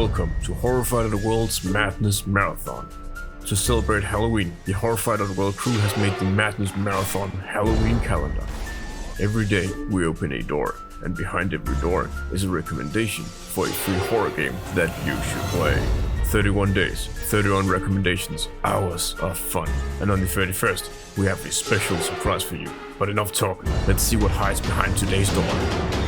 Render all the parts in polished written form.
Welcome to Horrify.world's Madness Marathon. To celebrate Halloween, the Horrify.world crew has made the Madness Marathon Halloween calendar. Every day we open a door, and behind every door is a recommendation for a free horror game that you should play. 31 days, 31 recommendations, hours of fun. And on the 31st, we have a special surprise for you. But enough talk, let's see what hides behind today's door.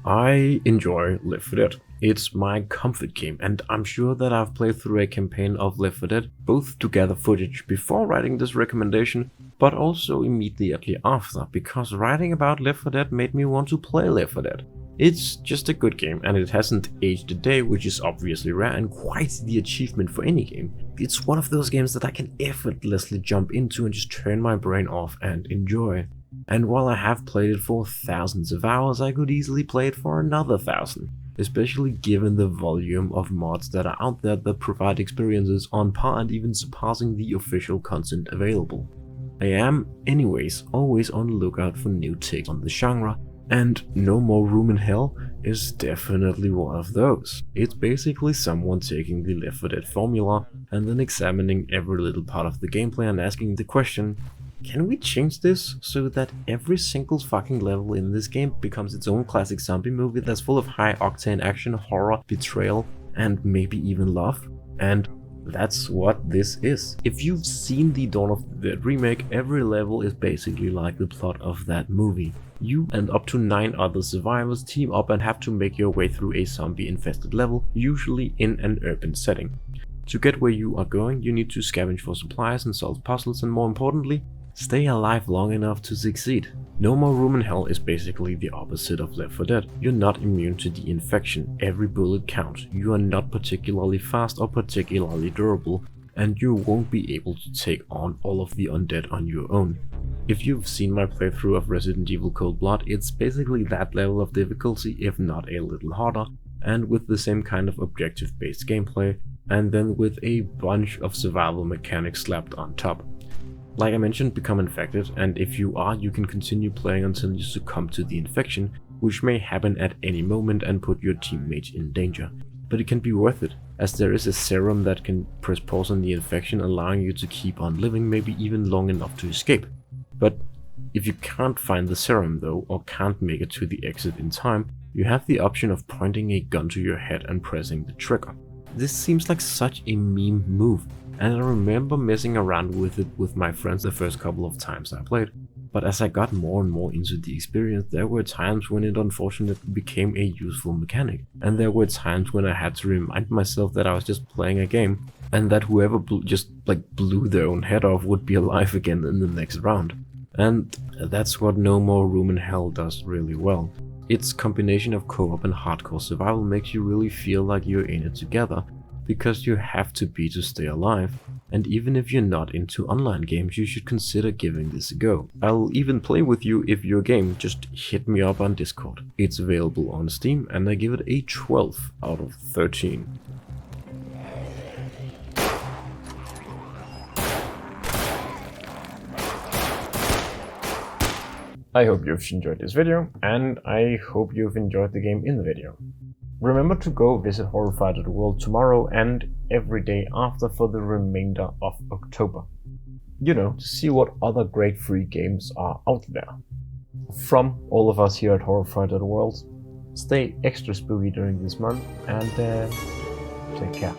I enjoy Left 4 Dead. It's my comfort game, and I'm sure that I've played through a campaign of Left 4 Dead, both to gather footage before writing this recommendation, but also immediately after, because writing about Left 4 Dead made me want to play Left 4 Dead. It's just a good game, and it hasn't aged a day, which is obviously rare and quite the achievement for any game. It's one of those games that I can effortlessly jump into and just turn my brain off and enjoy. And while I have played it for thousands of hours, I could easily play it for another 1,000, especially given the volume of mods that are out there that provide experiences on par and even surpassing the official content available. I am, anyways, always on the lookout for new takes on the genre, and No More Room in Hell is definitely one of those. It's basically someone taking the Left 4 Dead formula and then examining every little part of the gameplay and asking the question, can we change this so that every single fucking level in this game becomes its own classic zombie movie that's full of high octane action, horror, betrayal, and maybe even love? And that's what this is. If you've seen the Dawn of the Dead remake, every level is basically like the plot of that movie. You and up to 9 other survivors team up and have to make your way through a zombie infested level, usually in an urban setting. To get where you are going, you need to scavenge for supplies and solve puzzles, and more importantly, stay alive long enough to succeed. No More Room in Hell is basically the opposite of Left 4 Dead. You're not immune to the infection, every bullet counts, you are not particularly fast or particularly durable, and you won't be able to take on all of the undead on your own. If you've seen my playthrough of Resident Evil Cold Blood, it's basically that level of difficulty, if not a little harder, and with the same kind of objective-based gameplay, and then with a bunch of survival mechanics slapped on top. Like I mentioned, become infected, and if you are, you can continue playing until you succumb to the infection, which may happen at any moment and put your teammates in danger. But it can be worth it, as there is a serum that can press pause on the infection, allowing you to keep on living, maybe even long enough to escape. But if you can't find the serum though, or can't make it to the exit in time, you have the option of pointing a gun to your head and pressing the trigger. This seems like such a meme move, and I remember messing around with it with my friends the first couple of times I played. But as I got more and more into the experience, there were times when it unfortunately became a useful mechanic, and there were times when I had to remind myself that I was just playing a game, and that whoever blew their own head off would be alive again in the next round. And that's what No More Room in Hell does really well. Its combination of co-op and hardcore survival makes you really feel like you're in it together, because you have to be to stay alive, and even if you're not into online games, you should consider giving this a go. I'll even play with you if you're game, just hit me up on Discord. It's available on Steam, and I give it a 12 out of 13. I hope you've enjoyed this video, and I hope you've enjoyed the game in the video. Remember to go visit Horrify.world tomorrow and every day after for the remainder of October. You know, to see what other great free games are out there. From all of us here at Horrify.world, stay extra spooky during this month, and take care.